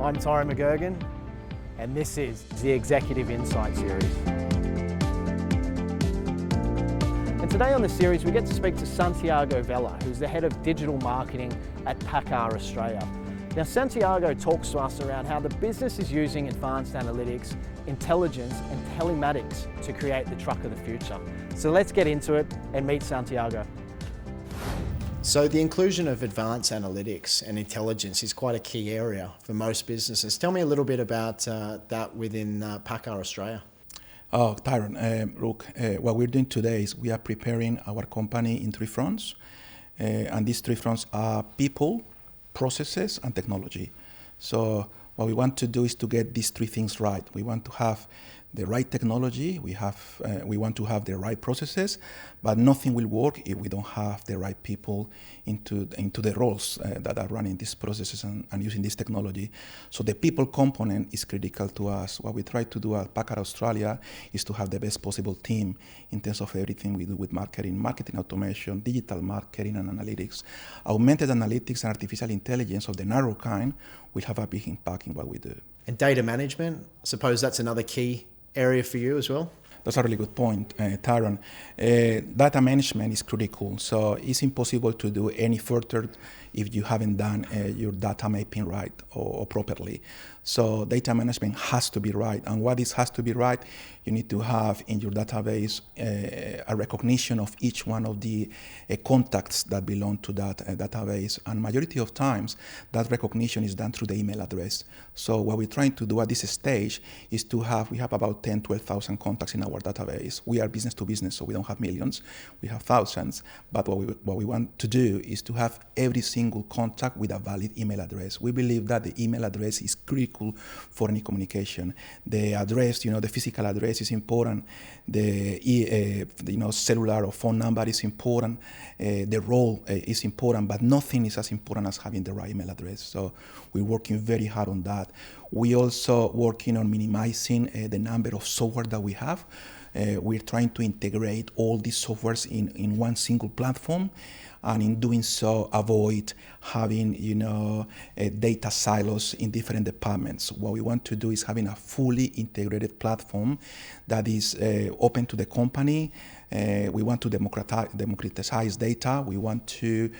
I'm Tyron McGurgan, and this is the Executive Insight Series. And today on the series, we get to speak to Santiago Vela, who's the head of digital marketing at PACCAR Australia. Now, Santiago talks to us around how the business is using advanced analytics, intelligence, and telematics to create the truck of the future. So let's get into it and meet Santiago. So the inclusion of advanced analytics and intelligence is quite a key area for most businesses. Tell me a little bit about that within PACCAR Australia. Oh, Tyron, look, what we're doing today is we are preparing our company in three fronts. And these three fronts are people, processes, and technology. So what we want to do is to get these three things right. We want to have the right technology, we want to have the right processes, but nothing will work if we don't have the right people into the roles that are running these processes and using this technology. So the people component is critical to us. What we try to do at PACCAR Australia is to have the best possible team in terms of everything we do with marketing automation, digital marketing and analytics. Augmented analytics and artificial intelligence of the narrow kind will have a big impact in what we do. And data management, I suppose that's another key area for you as well? That's a really good point, Tyron. Data management is critical, so it's impossible to do any further if you haven't done your data mapping right or properly. So data management has to be right, and what this has to be right, you need to have in your database a recognition of each one of the contacts that belong to that database, and majority of times that recognition is done through the email address. So what we're trying to do at this stage is we have about 12,000 contacts in our database. We are business to business, so we don't have millions, we have thousands, but what we want to do is to have every single contact with a valid email address. We believe that the email address is critical for any communication. The address, the physical address is important. The cellular or phone number is important. The role is important, but nothing is as important as having the right email address. So we're working very hard on that. We're also working on minimizing the number of software that we have. We're trying to integrate all these softwares in one single platform, and in doing so, avoid having data silos in different departments. What we want to do is having a fully integrated platform that is open to the company. We want to democratize data. We want to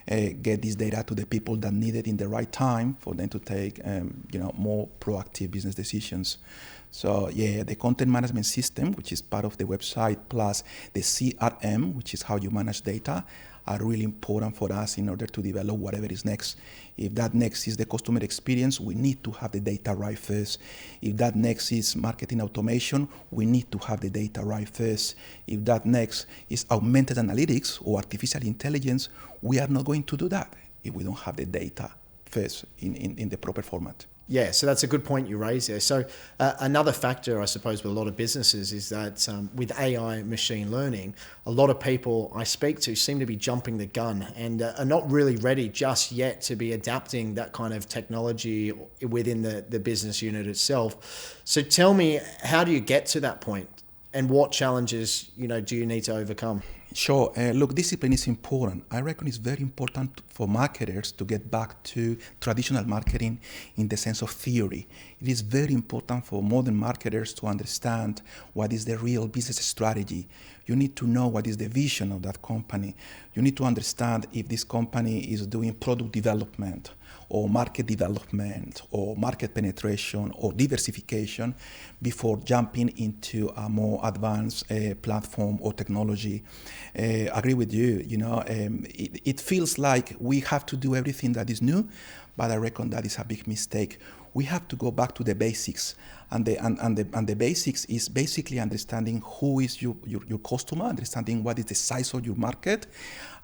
get this data to the people that need it in the right time for them to take more proactive business decisions. So the content management system, which is part of the website, plus the CRM, which is how you manage data, are really important for us in order to develop whatever is next. If that next is the customer experience, we need to have the data right first. If that next is marketing automation, we need to have the data right first. If that next is augmented analytics or artificial intelligence, we are not going to do that if we don't have the data first in the proper format. Yeah, so that's a good point you raise there. So another factor, I suppose, with a lot of businesses is that with AI machine learning, a lot of people I speak to seem to be jumping the gun and are not really ready just yet to be adapting that kind of technology within the business unit itself. So tell me, how do you get to that point, and what challenges do you need to overcome? Sure. Look, discipline is important. I reckon it's very important for marketers to get back to traditional marketing in the sense of theory. It is very important for modern marketers to understand what is the real business strategy. You need to know what is the vision of that company. You need to understand if this company is doing product development or market development or market penetration or diversification before jumping into a more advanced platform or technology. Agree with you. It feels like we have to do everything that is new, but I reckon that is a big mistake. We have to go back to the basics, and the basics is basically understanding who is your customer, understanding what is the size of your market,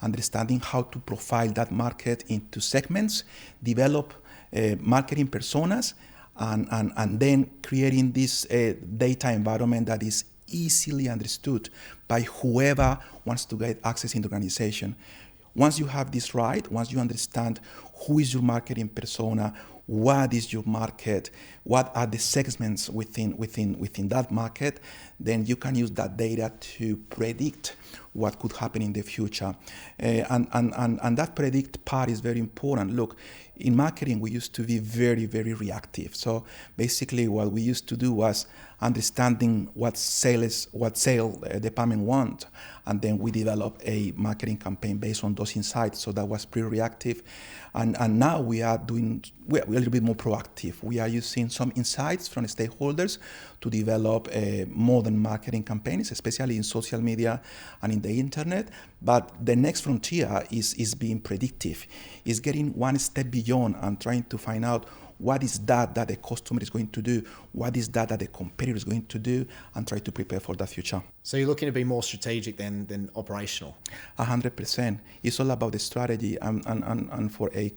understanding how to profile that market into segments, develop marketing personas, and then creating this data environment that is easily understood by whoever wants to get access in the organization. Once you have this right, once you understand who is your marketing persona, what is your market, what are the segments within that market, then you can use that data to predict what could happen in the future. And that predict part is very important. Look, in marketing, we used to be very, very reactive. So basically what we used to do was understanding what sale department want, and then we develop a marketing campaign based on those insights. So that was pretty reactive. And now we're a little bit more proactive. We are using some insights from stakeholders to develop modern marketing campaigns, especially in social media and in the internet. But the next frontier is being predictive, is getting one step beyond and trying to find out what is that the customer is going to do, what is that the competitor is going to do, and try to prepare for the future. So you're looking to be more strategic than operational? 100%. It's all about the strategy, and for a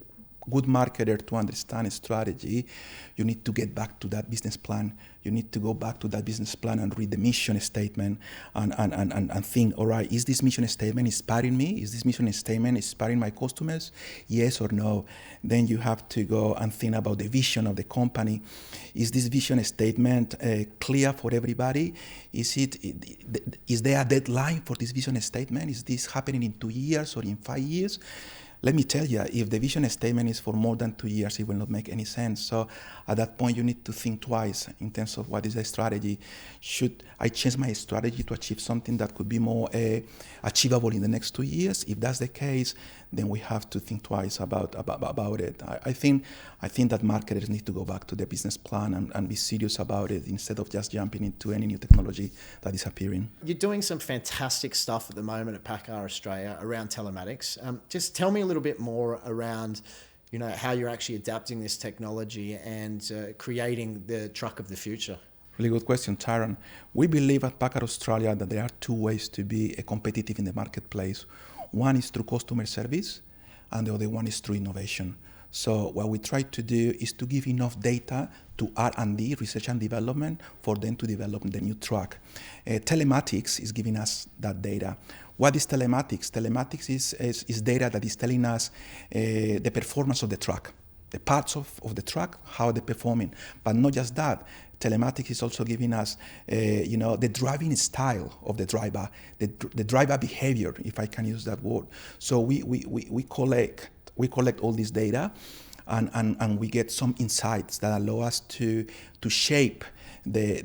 good marketer to understand strategy, you need to get back to that business plan. You need to go back to that business plan and read the mission statement and think, all right, is this mission statement inspiring me? Is this mission statement inspiring my customers? Yes or no? Then you have to go and think about the vision of the company. Is this vision statement clear for everybody? Is there a deadline for this vision statement? Is this happening in 2 years or in 5 years? Let me tell you, if the vision statement is for more than 2 years, it will not make any sense. So at that point, you need to think twice in terms of what is the strategy. Should I change my strategy to achieve something that could be more achievable in the next 2 years? If that's the case, then we have to think twice about it. I think that marketers need to go back to their business plan and be serious about it instead of just jumping into any new technology that is appearing. You're doing some fantastic stuff at the moment at PACCAR Australia around telematics. Just tell me a little bit more around, how you're actually adapting this technology and creating the truck of the future. Really good question, Tyron. We believe at PACCAR Australia that there are two ways to be competitive in the marketplace. One is through customer service, and the other one is through innovation. So what we try to do is to give enough data to R&D, research and development, for them to develop the new truck. Telematics is giving us that data. What is telematics? Telematics is data that is telling us the performance of the truck, the parts of the truck, how they're performing. But not just that. Telematics is also giving us, the driving style of the driver, the driver behavior, if I can use that word. So we collect all this data, and we get some insights that allow us to shape the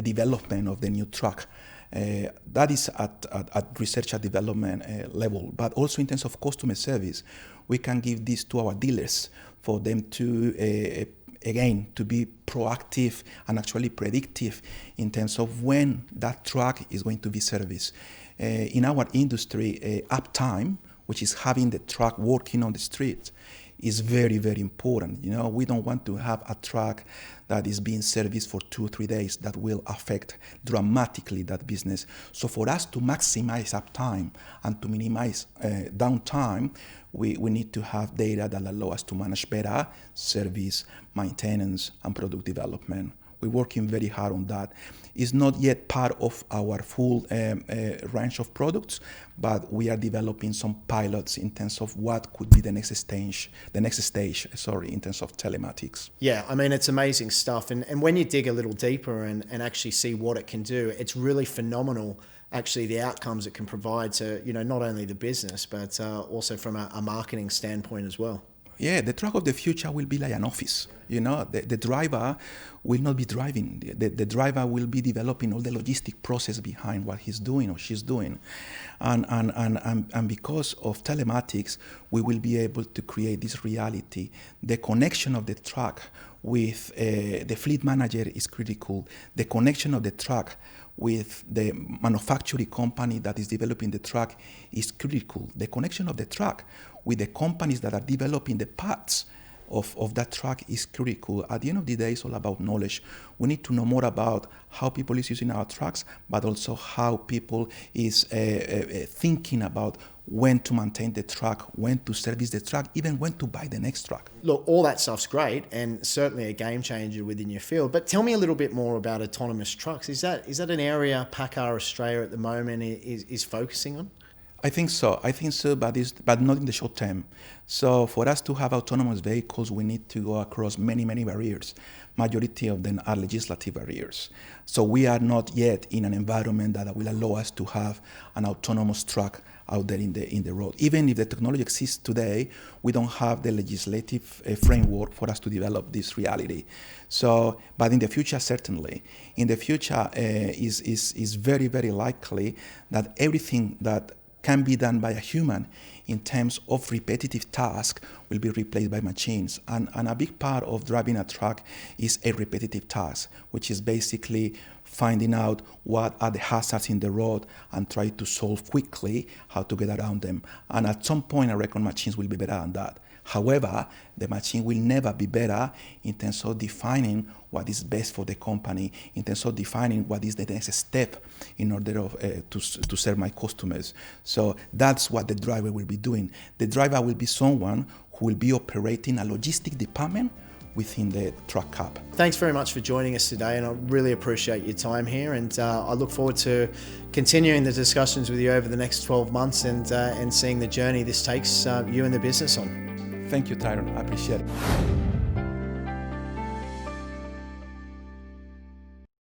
development of the new truck. That is at research and development level, but also in terms of customer service, we can give this to our dealers for them to again, to be proactive and actually predictive in terms of when that truck is going to be serviced. In our industry, uptime, which is having the truck working on the street, is very, very important. We don't want to have a truck that is being serviced for 2 or 3 days. That will affect dramatically that business. So for us to maximize uptime and to minimize downtime, we need to have data that allow us to manage better service, maintenance, and product development. We're working very hard on that. It's not yet part of our full range of products, but we are developing some pilots in terms of what could be the next stage, in terms of telematics. Yeah, I mean, it's amazing stuff. And when you dig a little deeper and actually see what it can do, it's really phenomenal, actually, the outcomes it can provide to, not only the business, but also from a marketing standpoint as well. Yeah, the truck of the future will be like an office. The driver will not be driving. The driver will be developing all the logistic process behind what he's doing or she's doing. And because of telematics, we will be able to create this reality. The connection of the truck with the fleet manager is critical. The connection of the truck with the manufacturing company that is developing the truck is critical. The connection of the truck with the companies that are developing the parts of that truck is critical. At the end of the day, it's all about knowledge. We need to know more about how people is using our trucks, but also how people is thinking about when to maintain the truck, when to service the truck, even when to buy the next truck. Look, all that stuff's great and certainly a game changer within your field. But tell me a little bit more about autonomous trucks. Is that an area PACCAR Australia at the moment is focusing on? I think so, but not in the short term. So for us to have autonomous vehicles, we need to go across many barriers. Majority of them are legislative barriers. So we are not yet in an environment that will allow us to have an autonomous truck out there in the road. Even if the technology exists today, we don't have the legislative framework for us to develop this reality. So, but in the future, certainly, in the future is very likely that everything that can be done by a human in terms of repetitive tasks will be replaced by machines. And a big part of driving a truck is a repetitive task, which is basically finding out what are the hazards in the road and try to solve quickly how to get around them. And at some point, I reckon machines will be better than that. However, the machine will never be better in terms of defining what is best for the company, in terms of defining what is the next step in order to serve my customers. So that's what the driver will be doing. The driver will be someone who will be operating a logistic department within the truck cab. Thanks very much for joining us today, and I really appreciate your time here, and I look forward to continuing the discussions with you over the next 12 months and seeing the journey this takes you and the business on. Thank you, Tyron. I appreciate it.